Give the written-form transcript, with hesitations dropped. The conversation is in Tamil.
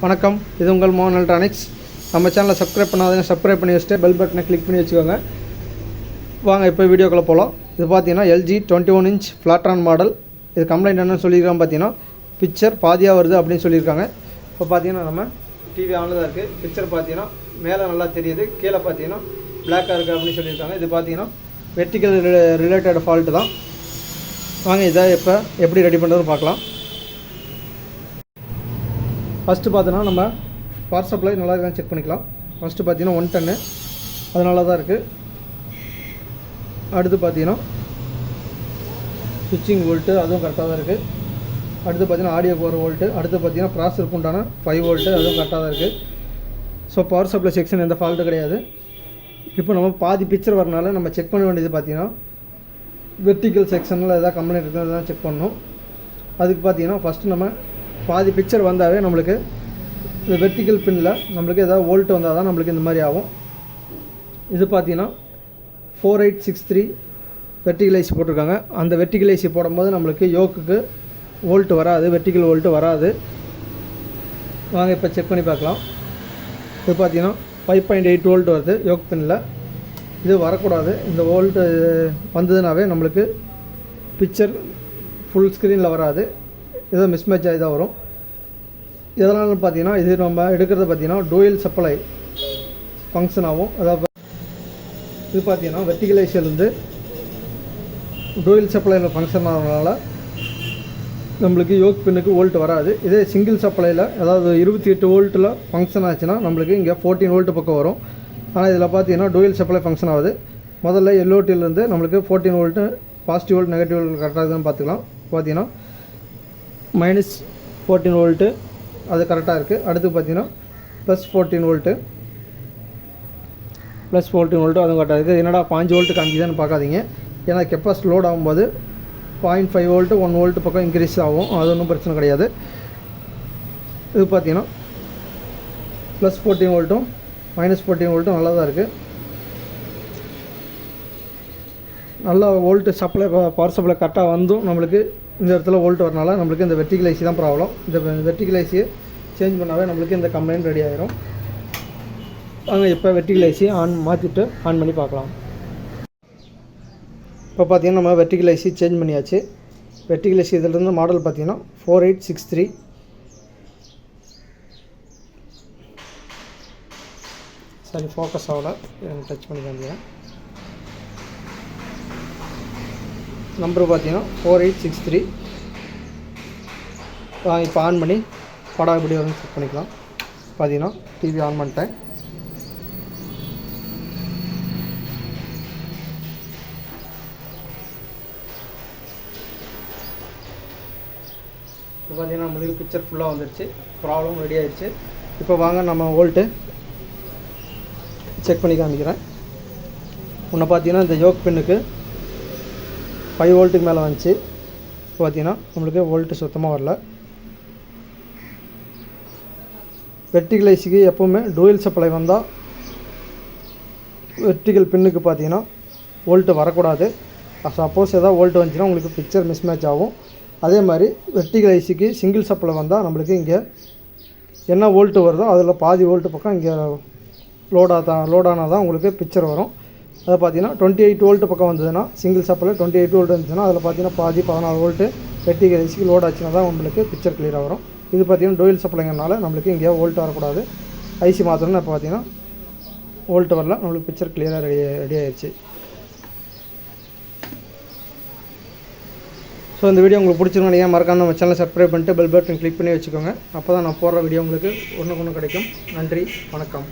வணக்கம், இது உங்கள் மோகன் எலக்ட்ரானிக்ஸ். நம்ம சேனலை சப்ஸ்கிரைப் பண்ணாதீங்க, சப்ஸ்கிரைப் பண்ணி வச்சுட்டு பெல் பட்டனை கிளிக் பண்ணி வச்சுக்கோங்க. வாங்க இப்போ வீடியோக்குள்ளே போகலாம். இது பார்த்தீங்கன்னா LG 21 inch ஃப்ளாட்ரான் மாடல். இது கம்ப்ளைண்ட் என்னன்னு சொல்லியிருக்காங்க பார்த்தீங்கன்னா, பிக்சர் பாதியாக வருது அப்படின்னு சொல்லியிருக்காங்க. இப்போ பார்த்தீங்கன்னா நம்ம டிவி ஆனில் தான் இருக்குது. பிக்சர் பார்த்தீங்கன்னா மேலே நல்லா தெரியுது, கீழே பார்த்தீங்கன்னா பிளாக்காக இருக்குது அப்படின்னு சொல்லியிருக்காங்க. இது பார்த்தீங்கன்னா வெர்டிக்கல் ரிலேட்டட் ஃபால்ட்டு தான். வாங்க இதை இப்போ எப்படி ரெடி பண்ணுறதுன்னு பார்க்கலாம். ஃபஸ்ட்டு பார்த்தீங்கன்னா நம்ம பவர் சப்ளை நல்லா இருக்கான்னு செக் பண்ணிக்கலாம். ஃபஸ்ட்டு பார்த்தீங்கன்னா 1 ton அது நல்லா தான் இருக்குது. அடுத்து பார்த்தீங்கன்னா சுவிட்சிங் வோல்ட்டு அதுவும் கரெக்டாக தான் இருக்குது. அடுத்து பார்த்தீங்கன்னா ஆடியோ 4 வோல்ட்டு. அடுத்து பார்த்தீங்கன்னா ப்ராசருக்கு உண்டான 5 வோல்ட்டு அதுவும் கரெக்டாக தான் இருக்குது. ஸோ பவர் சப்ளை செக்ஷன் எந்த ஃபால்ட்டும் கிடையாது. இப்போ நம்ம பாதி பிக்சர் வரனால நம்ம செக் பண்ண வேண்டியது பார்த்தீங்கன்னா வெர்டிக்கல் செக்ஷனில் எதாவது கம்ப்ளைண்ட் இருக்குன்னு தான் செக் பண்ணணும். அதுக்கு பார்த்தீங்கன்னா ஃபஸ்ட்டு நம்ம பாதி பிக்சர் வந்தாவே நம்மளுக்கு இந்த வெர்டிக்கல் பின்னில் நம்மளுக்கு ஏதாவது வோல்ட் வந்தால் தான் நம்மளுக்கு இந்த மாதிரி ஆகும். இது பார்த்தீங்கன்னா 4863 வெர்டிக்கல் ஐசி போட்டிருக்காங்க. அந்த வெர்டிக்கல் ஐசி போடும்போது நம்மளுக்கு யோக்குக்கு வோல்ட் வராது, வெர்டிக்கல் வோல்ட்டு வராது. வாங்க இப்போ செக் பண்ணி பார்க்கலாம். இது பார்த்தீங்கன்னா 5.8 வோல்ட் வருது யோக் பின்னில். இது வரக்கூடாது. இந்த வோல்ட்டு வந்ததுனாவே நம்மளுக்கு பிக்சர் ஃபுல் ஸ்க்ரீனில் வராது, ஏதோ மிஸ்மேட்ச் ஆகி தான் வரும். எதனால பார்த்தீங்கன்னா இது நம்ம எடுக்கிறது பார்த்தீங்கன்னா டூயல் சப்ளை ஃபங்க்ஷன் ஆகும். அதாவது இது பார்த்தீங்கன்னா வெர்டிக்கல் ஐசிலேருந்து டூயல் சப்ளையில் ஃபங்க்ஷன் ஆகிறதுனால நம்மளுக்கு யோக் பின்னுக்கு வோல்ட் வராது. இதே சிங்கிள் சப்ளையில் அதாவது 28 வோல்ட்டில் ஃபங்க்ஷன் ஆச்சுன்னா நம்மளுக்கு இங்கே 14 வோல்ட் பக்கம் வரும். ஆனால் இதில் பார்த்தீங்கன்னா டூயல் சப்ளை ஃபங்க்ஷன் ஆகுது. முதல்ல LOTலேருந்து நம்மளுக்கு 14 volt positive volt negative volt கரெக்டாக தான் பார்த்துக்கலாம். பார்த்தீங்கன்னா -14 வோல்ட்டு அது கரெக்டாக இருக்குது. அடுத்து பார்த்தீங்கன்னா +14 வோல்ட்டு +14 வோல்ட்டு அதுவும் கரெக்டாக இருக்குது. என்னடா 5 வோல்ட்டு காமிக்குதுன்னு பார்க்காதீங்க. ஏன்னா கெப்பாசிட்டி லோட் ஆகும்போது 0.5 வோல்ட்டு 1 வோல்ட்டு பக்கம் இன்க்ரீஸ் ஆகும். அது ஒன்றும் பிரச்சனை கிடையாது. இது பார்த்தீங்கன்னா +14 வோல்ட்டும் -14 வோல்ட்டும் நல்லா தான் இருக்குது. நல்லா வோல்ட்டு சப்ளை பவர் சப்ளை கரெக்டாக வந்தும் நம்மளுக்கு இந்த இடத்துல வோல்ட் வரனால நம்மளுக்கு இந்த வெர்டிக்கல் ஐசி தான் ப்ராப்ளம். இந்த வெர்டிக்கல் ஐசியை சேஞ்ச் பண்ணாவே நம்மளுக்கு இந்த கம்ப்ளைண்ட் ரெடி ஆகிரும். வாங்க இப்போ வெர்டிக்கல் ஐசியை மாற்றிட்டு ஆன் பண்ணி பார்க்கலாம். இப்போ பார்த்தீங்கன்னா நம்ம வெர்டிக்கல் ஐசி சேஞ்ச் பண்ணியாச்சு. வெர்டிக்கல் ஐசி இதிலிருந்து மாடல் பார்த்தீங்கன்னா 4863. சரி ஃபோக்கஸ் ஆகலை, டச் பண்ணி காமிக்கிறேன். நம்பர் பார்த்தீங்கன்னா 4863. இப்போ ஆன் பண்ணி படம் எப்படி வரும்னு செக் பண்ணிக்கலாம். பார்த்தீங்கன்னா டிவி ஆன் பண்ணிட்டேன். இப்போ பார்த்தீங்கன்னா நம்மளுக்கு பிக்சர் ஃபுல்லாக வந்துடுச்சு, ப்ராப்ளம் ரெடி ஆகிடுச்சு. இப்போ வாங்க நம்ம வோல்ட்டு செக் பண்ணி காமிக்கிறேன். முன்ன பார்த்தீங்கன்னா இந்த யோக் பின்னுக்கு 5 வோல்ட்டுக்கு மேலே வந்துச்சு. இப்போ பார்த்தீங்கன்னா நம்மளுக்கு வோல்ட்டு சுத்தமாக வரல. வெர்டிக்கல் ஐசிக்கு எப்போவுமே டூயல் சப்ளை வந்தால் வெர்டிக்கல் பின்னுக்கு பார்த்தீங்கன்னா வோல்ட்டு வரக்கூடாது. சப்போஸ் எதாவது வோல்ட்டு வந்துச்சுன்னா உங்களுக்கு பிக்சர் மிஸ்மேட்ச் ஆகும். அதே மாதிரி வெர்டிக்கல் ஐசிக்கு சிங்கிள் சப்ளை வந்தால் நம்மளுக்கு இங்கே என்ன வோல்ட்டு வருதோ அதில் பாதி வோல்ட்டு பக்கம் இங்கே லோடானால் தான் உங்களுக்கு பிக்சர் வரும். அதை பார்த்தீங்கன்னா 28 வோல்ட்டு பக்கம் வந்ததுன்னா சிங்கிள் சப்ளை 28 வோல்ட் இருந்துச்சுன்னா அதில் பார்த்தீங்கன்னா பாதி 14 வோல்ட்டு வெர்டிக்கல் ஐசிக்கு லோட் ஆச்சுன்னா தான் உங்களுக்கு பிக்சர் கிளியராக வரும். இது பார்த்தீங்கன்னா டூயல் சப்ளைங்கிறனால நம்மளுக்கு இங்கே வோல்ட் வரக்கூடாது. ஐசி மாற்றணும்னு இப்போ பார்த்தீங்கன்னா வோல்ட் வரல, நம்மளுக்கு பிக்சர் கிளியராக ரெடி ஆயிடுச்சு. ஸோ இந்த வீடியோ உங்களுக்கு பிடிச்சிருந்தா நீங்கள் மறக்காம நம்ம சேனலை சப்ஸ்கிரைப் பண்ணிட்டு பெல் பட்டன் கிளிக் பண்ணி வச்சுக்கோங்க. அப்போ தான் நான் போடுற வீடியோ உங்களுக்கு ஒன்றுக்கு ஒன்று கிடைக்கும். நன்றி, வணக்கம்.